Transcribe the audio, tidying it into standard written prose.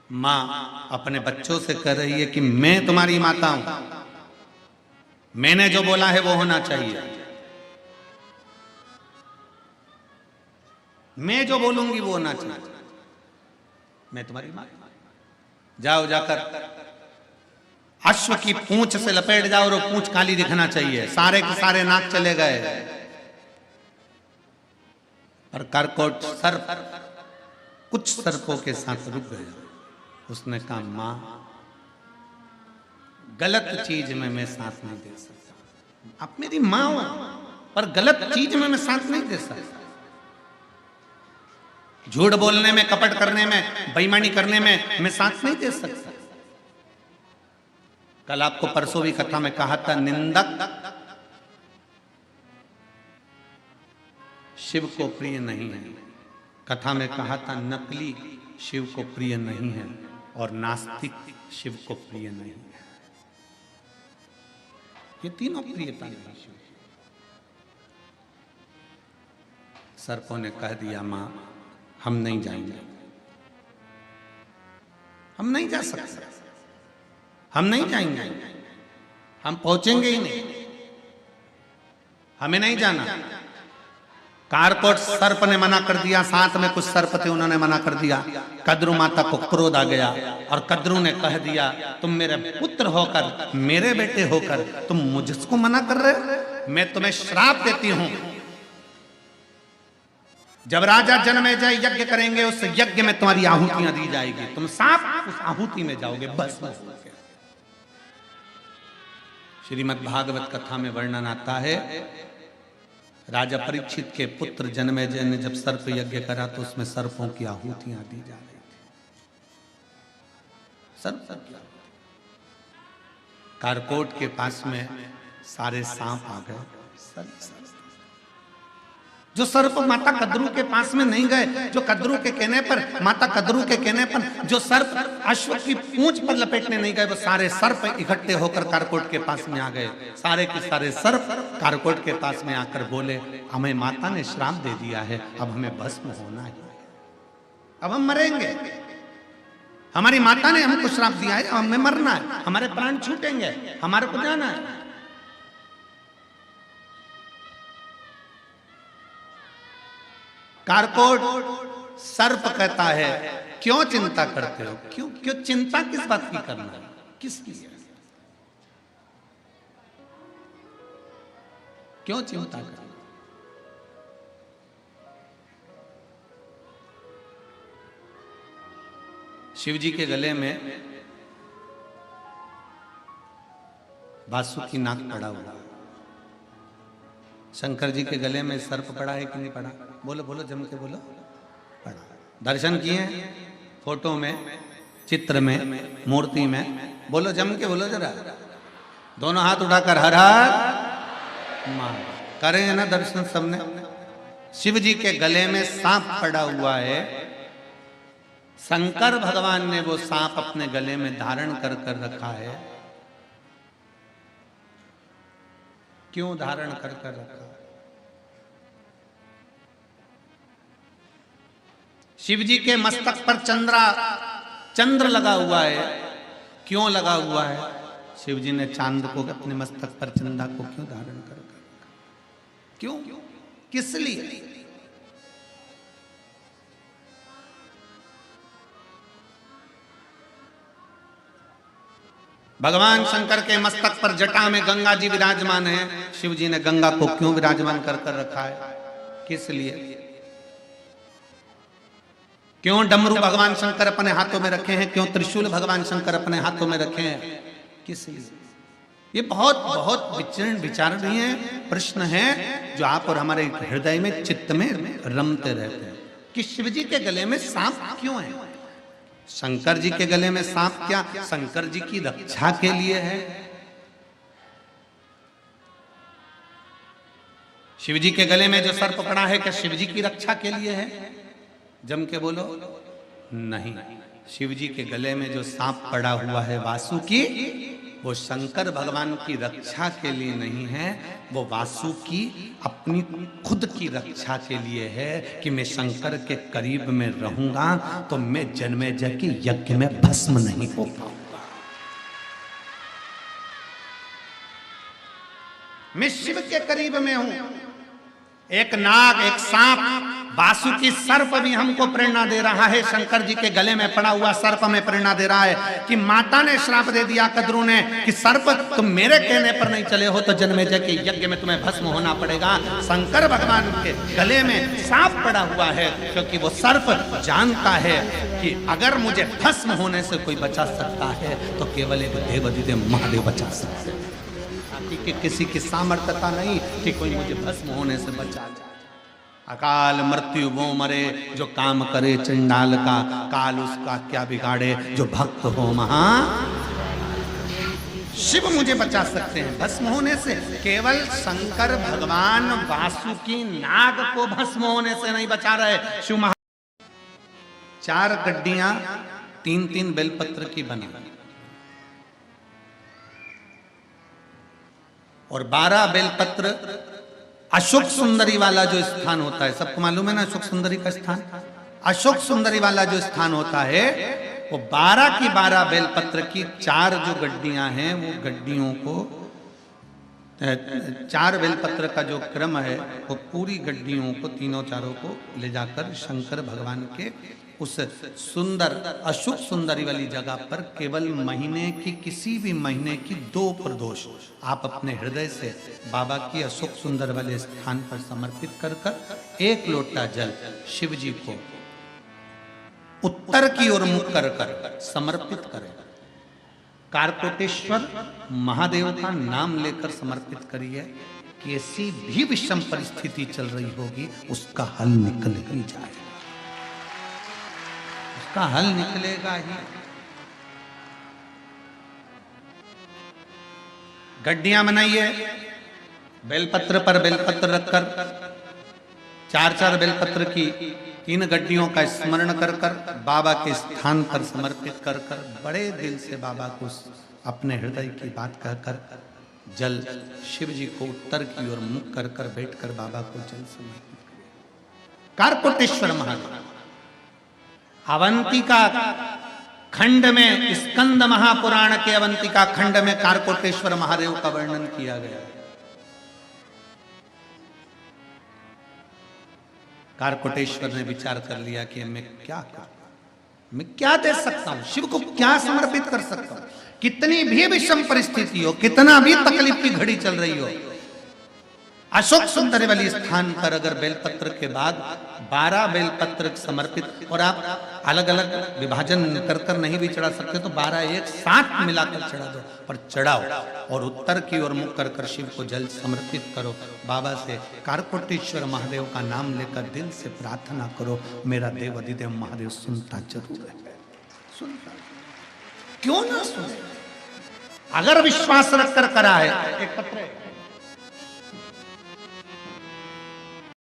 माँ अपने बच्चों से कह रही है कि मैं तुम्हारी माता हूं, मैंने जो बोला है वो होना चाहिए, मैं जो बोलूंगी वो होना चाहिए, मैं तुम्हारी माँ। जाओ जाकर अश्व की पूंछ से लपेट जाओ और पूंछ खाली दिखना चाहिए, सारे के सारे नाक चले गए। और करकोट सर्प कुछ सर्पों के साथ रुक गया। उसने कहा मां, गलत चीज में मैं साथ नहीं दे सकता। आप मेरी मां हो पर गलत चीज में मैं साथ नहीं दे सकता। झूठ बोलने में, कपट करने में, बेईमानी करने में मैं साथ नहीं दे सकता। कल आपको परसों भी कथा में कहा था, निंदक शिव को प्रिय नहीं है। कथा में कहा था, नकली शिव को प्रिय नहीं है और नास्तिक शिव को प्रिय नहीं है। ये तीनों प्रियता नहीं शिव। सर्पों ने कह दिया मां, हम नहीं जाएंगे, हम नहीं जा सकते, हम नहीं जाएंगे, हम पहुंचेंगे ही नहीं, हमें नहीं जाना। कारकोट सर्प ने मना कर दिया, साथ में कुछ सर्प थे, उन्होंने मना कर दिया। कद्रू माता को क्रोध आ गया और कद्रू ने कह दिया, तुम मेरे पुत्र होकर, मेरे बेटे होकर तुम मुझको मना कर रहे हो? मैं तुम्हें श्राप देती हूं, जब राजा जन्मेजय यज्ञ करेंगे उस यज्ञ में तुम्हारी आहुतियां दी जाएगी, तुम साफ उस आहुति में जाओगे बस। श्रीमद् भागवत कथा में वर्णन आता है, राजा परीक्षित के पुत्र जन्मेजय ने जब सर्प यज्ञ करा तो उसमें सर्पों की आहुतियां दी जा रही थी। सर्प कारकोट के पास में सारे सांप आ गए। जो सर्प माता कद्रू के पास में नहीं गए, जो कद्रू के कहने पर, माता कद्रू के कहने पर जो सर्प अश्व की पूंछ पर लपेटने नहीं गए, वो सारे सर्प इकट्ठे होकर कारकोट के पास में आ गए। सारे के सारे सर्प कारकोट के पास में आकर बोले, हमें माता ने श्राप दे दिया है, अब हमें भस्म होना है, अब हम मरेंगे। हमारी माता ने हमको श्राप दिया है, अब हमें मरना है, हमारे प्राण छूटेंगे, हमारे को जाना है। कारकोट सर्प कहता है, क्यों चिंता करते हो? क्यों क्यों चिंता किस बात की करना है? किस लिए? क्यों चिंता करना? शिव जी के गले में बासुकी नाग पड़ा हुआ, शंकर जी के गले में सर्प पड़ा है कि नहीं पड़ा? बोलो बोलो, जम के बोलो। पड़ा। दर्शन किए फोटो में, चित्र में, मूर्ति में? बोलो, जम के बोलो जरा, दोनों हाथ उठाकर हर हर मां करें ना दर्शन सबने। शिव जी के गले में सांप पड़ा हुआ है, शंकर भगवान ने वो सांप अपने गले में धारण कर कर रखा है। क्यों धारण कर कर रखा? शिव जी के मस्तक पर चंद्र लगा हुआ है। क्यों लगा हुआ है? शिव जी ने चांद को, अपने मस्तक पर चंदा को क्यों धारण कर कर? क्यों? किस लिए? भगवान शंकर के मस्तक पर जटा में गंगा जी विराजमान है। शिव जी ने गंगा को क्यों विराजमान कर कर रखा है? किस लिए? क्यों डमरू भगवान शंकर अपने हाथों में रखे हैं? क्यों त्रिशूल भगवान शंकर अपने हाथों में रखे हैं? किस लिए? ये बहुत बहुत विचारणीय प्रश्न है जो आप और हमारे हृदय में, चित्त में रमते रहते हैं कि शिव जी के गले में सांप क्यों है? शंकर जी के गले में सांप क्या शंकर जी की रक्षा के लिए है? शिव जी के गले में जो सर्प पड़ा है, क्या शिव जी की रक्षा के लिए है? जम के बोलो। नहीं, शिव जी के गले में जो सांप पड़ा हुआ है वासुकी, वो शंकर भगवान की रक्षा के लिए नहीं है, वो वासुकी अपनी खुद की रक्षा के लिए है कि मैं शंकर के करीब में रहूंगा तो मैं जन्मेजय के यज्ञ में भस्म नहीं हो पाऊंगा। मैं शिव के करीब में हूं। एक नाग, एक सांप, वासुकी सर्प भी हमको प्रेरणा दे रहा है। शंकर जी के गले में पड़ा हुआ सर्प में प्रेरणा दे रहा है कि माता ने श्राप दे दिया कद्रू ने कि सर्प तुम मेरे कहने पर नहीं चले हो तो जन्मेजय के यज्ञ में तुम्हें भस्म होना पड़ेगा। शंकर भगवान के गले में सांप पड़ा हुआ है क्योंकि वो सर्प जानता है कि अगर मुझे भस्म होने से कोई बचा सकता है तो केवल एक देवाधिदेव महादेव बचा सकते हैं, कि किसी की सामर्थ्यता नहीं कि कोई मुझे भस्म होने से बचा जाए। अकाल मृत्यु वो मरे जो काम करे चंडाल का, काल उसका क्या बिगाड़े जो भक्त हो महा। शिव मुझे बचा सकते हैं भस्म होने से। केवल शंकर भगवान वासुकी नाग को भस्म होने से नहीं बचा रहे। शिव महा 4 गड्डियां 3-3 बेलपत्र की बनी और 12 बेलपत्र। अशोक सुंदरी वाला जो स्थान होता है, सबको मालूम है ना अशोक सुंदरी का स्थान। अशोक सुंदरी वाला जो स्थान होता है वो 12 की 12 बेलपत्र की 4 जो गड्डियां हैं वो गड्डियों को 4 बेलपत्र का जो क्रम है वो पूरी गड्डियों को तीनों चारों को ले जाकर शंकर भगवान के उस सुंदर अशोक सुंदरी वाली जगह पर केवल महीने की किसी भी महीने की 2 प्रदोष आप अपने हृदय से बाबा की अशोक सुंदर वाले स्थान पर समर्पित कर कर 1 लोटा जल शिव जी को उत्तर की ओर मुख कर कर समर्पित करें। कारकोटेश्वर महादेव का नाम लेकर समर्पित करिए कि ऐसी भी विषम परिस्थिति चल रही होगी उसका हल निकल ही जाए, उसका हल निकलेगा ही। गड्डियां बनाइए, बेलपत्र पर बेलपत्र रखकर 4-4 बेलपत्र की 3 गड्डियों का स्मरण कर कर बाबा के स्थान पर समर्पित कर कर बड़े दिल से बाबा को अपने हृदय की बात कहकर जल शिव जी को उत्तर की ओर मुख कर कर बैठकर बाबा को जल समर्पित करें। कारकोटेश्वर महादेव अवंतिका खंड में, स्कंद महापुराण के अवंतिका खंड में कारकोटेश्वर महादेव का वर्णन किया गया है। कारकोटेश्वर ने विचार कर लिया कि मैं क्या करूं, मैं क्या दे सकता हूं, शिव को क्या समर्पित कर सकता हूं। कितनी भी विषम परिस्थिति हो, कितना भी तकलीफ की घड़ी चल रही हो, अशोक सुंदरी वाली स्थान पर अगर बेलपत्र के बाद 12 बेलपत्र समर्पित, और आप अलग अलग विभाजन कर कर नहीं भी चढ़ा सकते तो 12 एक साथ मिलाकर चढ़ा दो, पर चढ़ाओ और उत्तर की ओर मुख कर कर शिव को जल समर्पित करो। बाबा से कारकोटेश्वर महादेव का नाम लेकर दिल से प्रार्थना करो, मेरा देव अधिदेव महादेव सुनता जरूर है, सुनता क्यों ना सुने। अगर विश्वास रखकर करा है, एक पत्र